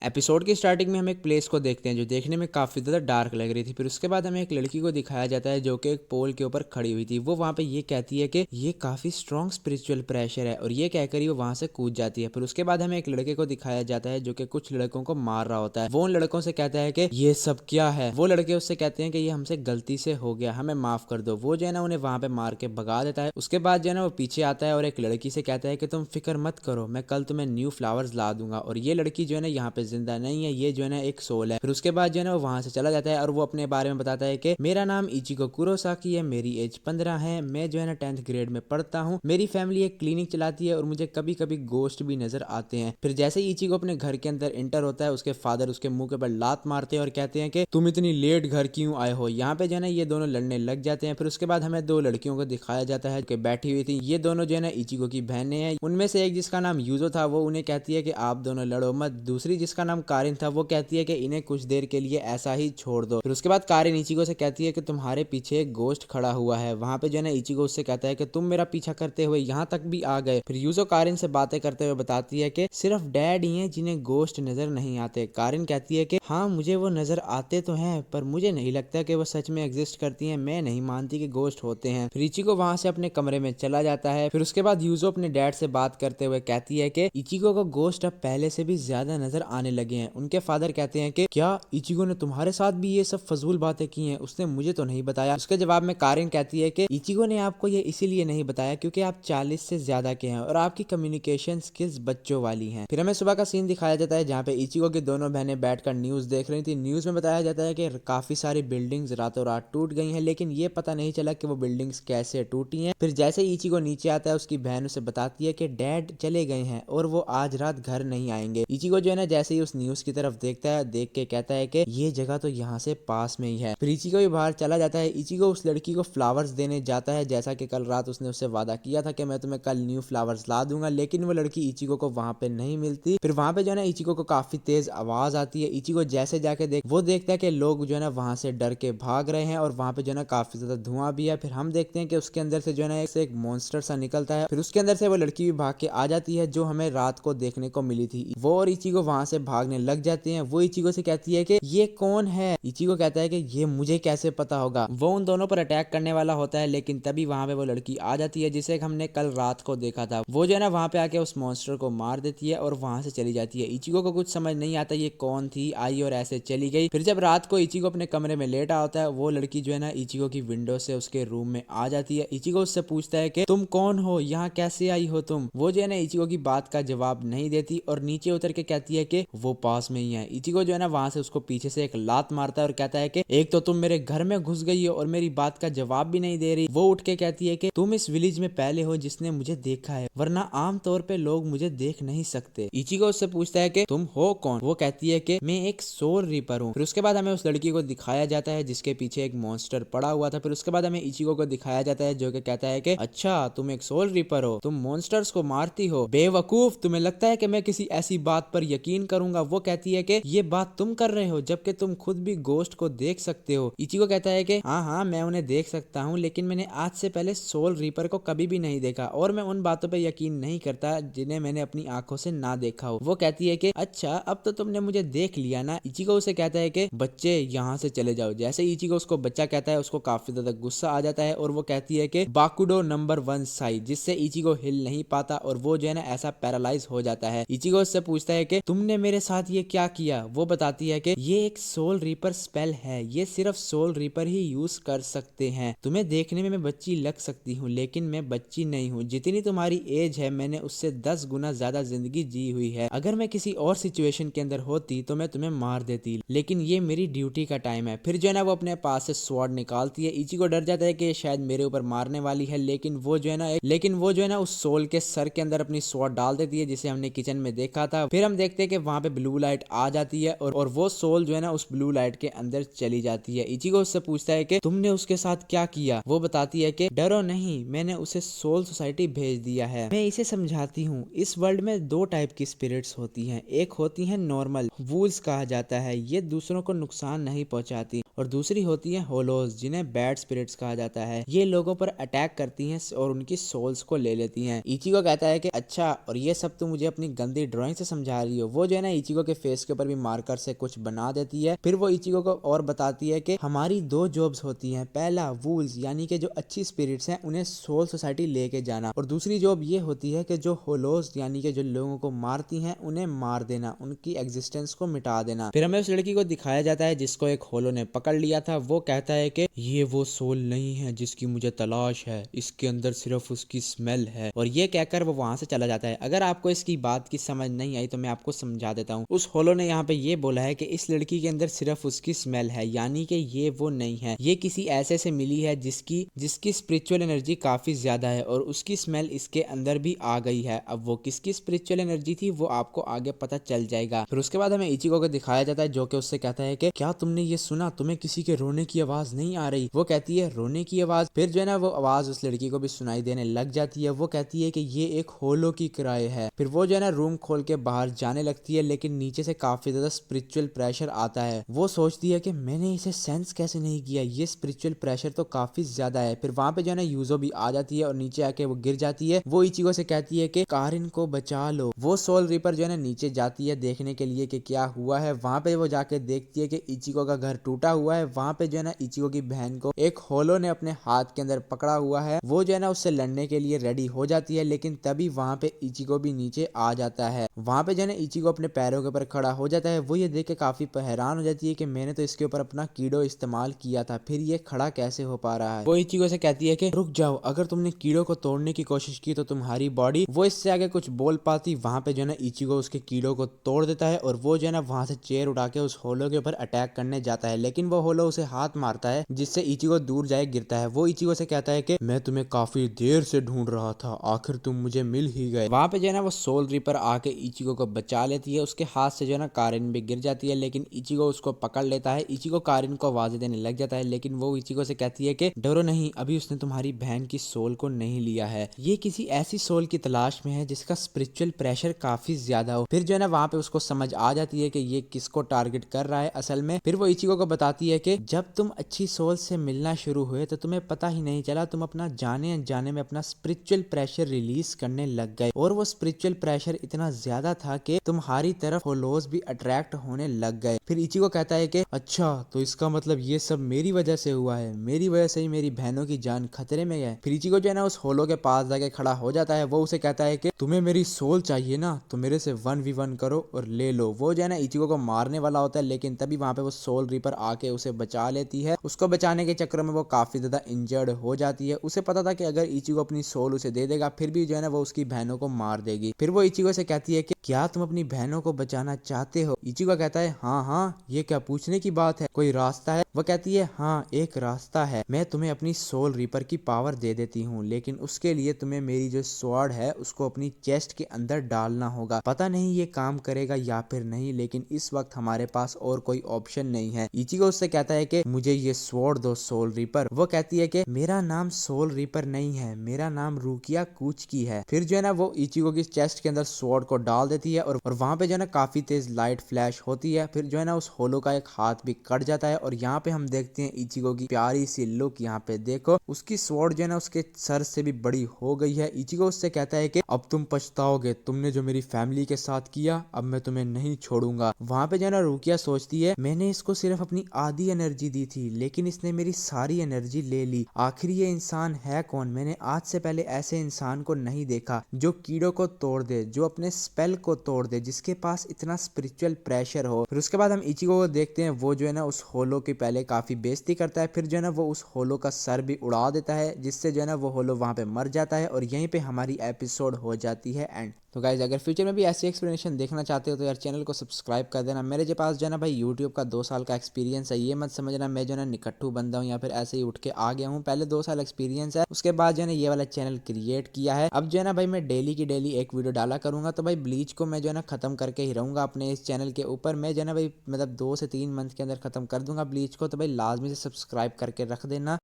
Episode की starting में हम एक प्लेस को देखते हैं जो देखने में काफ़ी ज़्यादा डार्क लग रही थी। फिर उसके बाद हमें एक लड़की को दिखाया जाता है जो कि एक पोल के ऊपर खड़ी हुई थी। वो वहाँ पे ये कहती है कि ये काफ़ी स्ट्रॉन्ग स्पिरिचुअल प्रेशर है और ये कहकर ही वो वहाँ से कूद जाती है। फिर उसके बाद हमें एक लड़के को दिखाया जाता है जो कि कुछ लड़कों को मार रहा होता है। वो उन लड़कों से कहता है कि ये सब क्या है। वो लड़के उससे कहते हैं कि ये हमसे गलती से हो गया, हमें माफ़ कर दो। वो जो है ना उन्हें वहाँ पे मार के भगा देता है। उसके बाद जो है ना वो पीछे आता है और एक लड़की से कहता है कि तुम फिक्र मत करो, मैं कल तुम्हें न्यू फ्लावर्स ला दूंगा। और ये लड़की जो है ना यहाँ पे जिंदा नहीं है, ये जो है ना एक सोल है। फिर उसके बाद जो है ना वो वहां से चला जाता है और वो अपने बारे में बताता है कि मेरा नाम इचिको कुरोसाकी है, मेरी एज 15 है, मैं जो है ना 10th ग्रेड में पढ़ता हूँ, मेरी फैमिली एक क्लिनिक चलाती है और मुझे कभी कभी गोश्त भी नजर आते हैं। फिर जैसे ही इचिको अपने घर के अंदर एंटर होता है उसके फादर उसके मुंह के ऊपर लात मारते हैं और कहते हैं कि तुम इतनी लेट घर क्यों आए हो। यहाँ पे जो है ना ये दोनों लड़ने लग जाते हैं। फिर उसके बाद हमें दो लड़कियों को दिखाया जाता है कि बैठी हुई थी। ये दोनों जो है ना इचिको की बहनें हैं। उनमें से एक जिसका नाम यूजो था वो उन्हें कहती है कि आप दोनों लड़ो मत। दूसरी जिसका नाम कारिन था वो कहती है कि इन्हें कुछ देर के लिए ऐसा ही छोड़ दो। फिर उसके बाद कारिन इचिको से कहती है कि तुम्हारे पीछे एक गोश्त खड़ा हुआ है। वहां पे जो है ना इचिको उससे कहता है कि तुम मेरा पीछा करते हुए यहाँ तक भी आ गए। फिर यूजो कारिन से बातें करते हुए बताती है कि सिर्फ डैड ही हैं जिन्हें गोश्त नजर नहीं आते। कारिन कहती है कि हाँ मुझे वो नजर आते तो हैं पर मुझे नहीं लगता कि वो सच में एग्जिस्ट करती हैं, मैं नहीं मानती कि गोश्त होते हैं। फिर इचिको वहां से अपने कमरे में चला जाता है। फिर उसके बाद यूजो अपने डैड से बात करते हुए कहती है कि इचिको को गोश्त अब पहले से भी ज्यादा नजर आने लगे हैं। उनके फादर कहते हैं कि क्या इचिको ने तुम्हारे साथ भी ये सब फजूल बातें की हैं, उसने मुझे तो नहीं बताया। उसके जवाब में कारिन कहती है कि इचिको ने आपको ये इसीलिए नहीं बताया क्योंकि आप 40 से ज्यादा के हैं और आपकी कम्युनिकेशन स्किल्स बच्चों वाली हैं। फिर हमें सुबह का सीन दिखाया जाता है जहाँ पे इचिको की दोनों बहनें बैठकर न्यूज देख रही थी। न्यूज में बताया जाता है कि काफी सारी बिल्डिंग्स रातों रात टूट गई हैं, लेकिन ये पता नहीं चला कि वो बिल्डिंग्स कैसे टूटी हैं। फिर जैसे ही इचिको नीचे आता है उसकी बहन उसे बताती है कि डैड चले गए हैं और वो आज रात घर नहीं आएंगे। इचिको जो है ना जैसे ही उस न्यूज की तरफ देखता है, देख के कहता है कि ये जगह तो यहाँ से पास में ही है। फिर इचिको भी बाहर चला जाता है। इचिको उस लड़की को फ्लावर्स देने जाता है जैसा कि कल रात उसने उससे वादा किया था कि मैं तुम्हें कल न्यू फ्लावर्स ला दूंगा, लेकिन वो लड़की इचिको को वहां पे नहीं मिलती। फिर वहां पे जो है ना इचिको को काफी तेज आवाज आती है। इचिको जैसे जाके वो देखता है कि लोग जो है ना वहां से डर के भाग रहे हैं और वहां पे जो है ना काफी ज्यादा धुआं भी है। फिर हम देखते हैं कि उसके अंदर से जो है ना एक मॉन्स्टर सा निकलता है। फिर उसके अंदर से वो लड़की भी भाग के आ जाती है जो हमें रात को देखने को मिली थी। वो और इचिको वहां से भागने लग जाते हैं। वो इचिको से कहती है कि ये कौन है। इचिको कहता है कि ये मुझे कैसे पता होगा। वो उन दोनों पर अटैक करने वाला होता है, लेकिन तभी वहां पे वो लड़की आ जाती है जिसे हमने कल रात को देखा था। वो जो है ना वहां पे आके उस मॉन्स्टर को मार देती है और वहां से चली जाती है। इचिको को कुछ समझ नहीं आता ये कौन थी, आई और ऐसे चली गई। फिर जब रात को इचिको अपने कमरे में लेटा होता है, वो लड़की जो है ना इचिको की विंडो से उसके रूम में आ जाती है। इचिको उससे पूछता है कि तुम कौन हो, यहाँ कैसे आई हो तुम। वो जो है ना इचिको की बात का जवाब नहीं देती और नीचे उतर के कहती है कि वो पास में ही है। इचिको जो है ना वहां से उसको पीछे से एक लात मारता है और कहता है कि एक तो तुम मेरे घर में घुस गई हो और मेरी बात का जवाब भी नहीं दे रही। वो उठ के कहती है कि तुम इस विलेज में पहले हो जिसने मुझे देखा है, वरना आम तौर पे लोग मुझे देख नहीं सकते। इचिको उससे पूछता है कि तुम हो कौन। वो कहती है कि मैं एक सोल रीपर हूँ। फिर उसके बाद हमें उस लड़की को दिखाया जाता है जिसके पीछे एक मॉन्स्टर पड़ा हुआ था। फिर उसके बाद हमें इचिको को दिखाया जाता है जो कि कहता है कि अच्छा तुम एक सोल रीपर हो, तुम मॉन्स्टर्स को मारती हो, बेवकूफ, तुम्हें लगता है कि मैं किसी ऐसी बात पर यकीन करूंगा। वो कहती है कि ये बात तुम कर रहे हो जबकि तुम खुद भी गोश्त को देख सकते हो। इचिको कहता है कि हाँ हाँ मैं उन्हें देख सकता हूँ, लेकिन मैंने आज से पहले सोल रीपर को कभी भी नहीं देखा और मैं उन बातों पर यकीन नहीं करता जिन्हें मैंने अपनी आंखों से ना देखा हो। वो कहती है कि अच्छा अब तो तुमने मुझे देख लिया ना। इचिको उसे कहता है कि बच्चे यहाँ से चले जाओ। जैसे इचिको उसको बच्चा कहता है उसको काफी ज्यादा गुस्सा आ जाता है और वो कहती है कि बाकुडो नंबर 1 साइज, जिससे इचिको हिल नहीं पाता और वो जो है ना ऐसा पैरालाइज हो जाता है। इचिको उससे पूछता है कि तुमने मेरे साथ ये क्या किया। वो बताती है कि ये एक सोल रीपर स्पेल है, ये सिर्फ सोल रीपर ही यूज कर सकते हैं। तुम्हें देखने में मैं बच्ची लग सकती हूँ लेकिन मैं बच्ची नहीं हूँ। जितनी तुम्हारी एज है मैंने उससे 10 गुना ज्यादा जिंदगी जी हुई है। अगर मैं किसी और सिचुएशन के अंदर होती तो मैं तुम्हें मार देती, लेकिन ये मेरी ड्यूटी का टाइम है। फिर जो है ना वो अपने पास से स्वॉर्ड निकालती है। इचिको डर जाता है कि शायद मेरे ऊपर मारने वाली है, लेकिन वो जो है ना उस सोल के सर के अंदर अपनी स्वॉर्ड डाल देती है जिसे हमने किचन में देखा था। फिर हम देखते हैं कि वहां पे ब्लू लाइट आ जाती है और वो सोल जो है ना उस ब्लू लाइट के अंदर चली जाती है। इचिको उससे पूछता है कि तुमने उसके साथ क्या किया। वो बताती है कि डरो नहीं, मैंने उसे सोल सोसाइटी भेज दिया है। मैं इसे समझाती हूँ, इस वर्ल्ड में दो टाइप की स्पिरिट्स होती हैं, एक होती हैं नॉर्मल, वूल्स कहा जाता है, ये दूसरों को नुकसान नहीं पहुंचाती, और दूसरी होती है होलोज, जिन्हें बैड स्पिरिट्स कहा जाता है। ये लोगों पर अटैक करती हैं और उनकी सोल्स को ले लेती हैं। इचिको कहता है कि अच्छा, और ये सब तुम मुझे अपनी गंदी ड्राइंग से समझा रही हो। वो जो है ना इचिको के फेस के ऊपर भी मार्कर से कुछ बना देती है। फिर वो इचिको को और बताती है कि हमारी दो जॉब्स होती हैं, पहला वूल्स यानी कि जो अच्छी स्पिरिट्स हैं उन्हें सोल सोसाइटी लेके जाना, और दूसरी जॉब ये होती है कि जो होलोज यानी कि जो लोगों को मारती हैं उन्हें मार देना, उनकी एग्जिस्टेंस को मिटा देना। फिर हमें उस लड़की को दिखाया जाता है जिसको एक होलो ने पकड़ लिया था। वो कहता है कि ये वो सोल नहीं है जिसकी मुझे तलाश है, इसके अंदर सिर्फ उसकी स्मेल है, और ये कहकर वो वहां से चला जाता है। अगर आपको इसकी बात की समझ नहीं आई तो मैं आपको समझा देता हूँ। उस होलो ने यहाँ पे ये बोला है कि इस लड़की के अंदर सिर्फ उसकी स्मेल है, यानी कि ये वो नहीं है, ये किसी ऐसे से मिली है जिसकी स्पिरिचुअल एनर्जी काफी ज्यादा है और उसकी स्मेल इसके अंदर भी आ गई है। अब वो किसकी स्पिरिचुअल एनर्जी थी वो आपको आगे पता चल जाएगा। फिर उसके बाद हमें इचिको को दिखाया जाता है जो कि उससे कहता है कि क्या तुमने ये सुना, तुम्हें किसी के रोने की आवाज नहीं आ रही? वो कहती है रोने की आवाज। फिर जो है ना वो आवाज उस लड़की को भी सुनाई देने लग जाती है। वो कहती है कि ये एक होलो की किराए है। फिर वो जो है ना रूम खोल के बाहर जाने लगती है, लेकिन नीचे से काफी ज्यादा स्पिरिचुअल प्रेशर आता है। वो सोचती है कि मैंने इसे सेंस कैसे नहीं किया, ये स्पिरिचुअल प्रेशर तो काफी ज्यादा है। फिर वहां पे जो है ना यूजो भी आ जाती है और नीचे आके वो गिर जाती है। वो इचिको से कहती है कि कारिन को बचा लो। वो सोल रीपर जो है ना नीचे जाती है देखने के लिए कि क्या हुआ है। वहां पे वो जाके देखती है कि इचिको का घर टूटा हुआ है। वहां पे जो है ना इचिको की बहन को एक होलो ने अपने हाथ के अंदर पकड़ा हुआ है। वो जो है ना उससे लड़ने के लिए रेडी हो जाती है, लेकिन तभी वहां पे इचिको भी नीचे आ जाता है। वहां पे जो है ना इचिको अपने पैरों के ऊपर खड़ा हो जाता है। वो ये देख के काफी हैरान हो जाती है कि मैंने तो इसके ऊपर अपना कीड़ो इस्तेमाल किया था, फिर ये खड़ा कैसे हो पा रहा है। वो इचिको से कहती है कि रुक जाओ, अगर तुमने कीड़ो को तोड़ने की कोशिश की तो तुम्हारी बॉडी, वो इससे आगे कुछ बोल पाती। वहां पे जो है ना इचिको उसके कीड़ो को तोड़ देता है और वो जो है ना वहां से चेयर उठा के उस होलो के ऊपर अटैक करने जाता है, लेकिन वो होलो उसे हाथ मारता है जिससे इचिको दूर जाए गिरता है। वो इचिको से कहता है कि मैं तुम्हें काफी देर से ढूंढ रहा था, आखिर तुम मुझे मिल ही गए। वहां पे जो है ना वो सोल रीपर आके इचिको को बचा लेती है। उसके हाथ से जो है ना कारिन भी गिर जाती है, लेकिन इचिको उसको पकड़ लेता है। इचिको कारिन को आवाज देने लग जाता है, लेकिन वो इचिको से कहती है कि डरो नहीं, अभी उसने तुम्हारी बहन की सोल को नहीं लिया है, ये किसी ऐसी सोल की तलाश में है जिसका स्पिरिचुअल प्रेशर काफी ज्यादा हो। फिर जो है ना वहां पे उसको समझ आ जाती है कि ये किसको टारगेट कर रहा है असल में। फिर वो इचिको को बताती है कि जब तुम अच्छी सोल से मिलना शुरू हुए तो तुम्हें पता ही नहीं चला, तुम अपना जाने अनजाने में अपना स्पिरिचुअल प्रेशर रिलीज करने लग गए, और वो स्पिरिचुअल प्रेशर इतना ज्यादा था कि तुम्हारी तरफ होलोज भी अट्रैक्ट होने लग गए। फिर इचिको कहता है कि अच्छा, तो इसका मतलब ये सब मेरी वजह से हुआ है, मेरी वजह से ही मेरी बहनों की जान खतरे में है। फिर इचिको जो है ना उस होलो के पास जाके खड़ा हो जाता है। वो उसे कहता है कि तुम्हें मेरी सोल चाहिए ना, तो मेरे से 1v1 करो और ले लो। वो जो है ना इचिको को मारने वाला होता है, लेकिन तभी वहां पे वो सोल रीपर आके उसे बचा लेती है। उसको बचाने के चक्कर में वो काफी ज्यादा इंजर्ड हो जाती है। उसे पता था कि अगर इचिको अपनी सोल उसे दे देगा फिर भी जो है ना वो उसकी बहनों को मार देगी। फिर वो इचिको से कहती है कि क्या तुम अपनी बहनों को बचाना चाहते हो? इचिको कहता है हाँ हाँ, ये क्या पूछने की बात है, कोई रास्ता है? वो कहती है हाँ, एक रास्ता है, मैं तुम्हें अपनी सोल रीपर की पावर दे देती हूँ, लेकिन उसके लिए तुम्हें मेरी जो स्वॉर्ड है उसको अपनी चेस्ट के अंदर डालना होगा। पता नहीं ये काम करेगा या फिर नहीं, लेकिन इस वक्त हमारे पास और कोई ऑप्शन नहीं है। इचिको उससे कहता है कि मुझे ये स्वॉर्ड दो सोल रीपर। वो कहती है कि मेरा नाम सोल रीपर नहीं है, मेरा नाम रुकिया कूच की है। फिर जो है ना वो इचिको की चेस्ट के अंदर स्वॉर्ड को डाल देती है और वहां पे जो है ना काफी तेज लाइट फ्लैश होती है। फिर जो है ना उस होलो का एक हाथ भी कट जाता है और यहाँ पे हम देखते हैं इचिको की प्यारी सी लुक। यहाँ पे देखो उसकी स्वॉर्ड जो है ना उसके सर से भी बड़ी हो गई है। इचिको उससे कहता है कि अब तुम पछताओगे, तुमने जो मेरी फैमिली के साथ किया, अब मैं तुम्हें नहीं छोड़ूंगा। वहां पे जो है ना रुकिया सोचती है मैंने इसको सिर्फ अपनी आधी एनर्जी दी थी, लेकिन इसने मेरी सारी एनर्जी ले ली। आखिर ये इंसान है कौन? मैंने आज से पहले ऐसे इंसान को नहीं देखा जो कीड़ों को तोड़ दे, जो अपने स्पेल को तोड़ दे, जिसके पास इतना स्पिरिचुअल प्रेशर हो। फिर उसके बाद हम इचिको को देखते हैं, वो जो है ना उस होलो की पहले काफी बेइज्जती करता है। फिर जो है ना वो उस होलो का सर भी उड़ा देता है, जिससे जो है ना वो होलो वहां पे मर जाता है और यहीं पे हमारी एपिसोड हो जाती है एंड। तो गाइज अगर फ्यूचर में भी ऐसी एक्सप्लेनेशन देखना चाहते हो तो यार चैनल को सब्सक्राइब कर देना। मेरे जो पास जो है ना भाई यूट्यूब का 2 साल का एक्सपीरियंस है, ये मत समझना मैं जो है ना निकट्ठू बंदा हूँ या फिर ऐसे ही उठ के आ गया हूँ। पहले 2 साल एक्सपीरियंस है, उसके बाद जो है ना ये वाला चैनल क्रिएट किया है। अब जो है ना भाई मैं डेली की डेली एक वीडियो डाला करूंगा। तो भाई ब्लीच को मैं जो है ना खत्म करके ही रहूंगा अपने इस चैनल के ऊपर। मैं जो है ना भाई मतलब 2 से 3 मंथ के अंदर खत्म कर दूंगा ब्लीच को। तो भाई लाजमी से सब्सक्राइब करके रख देना।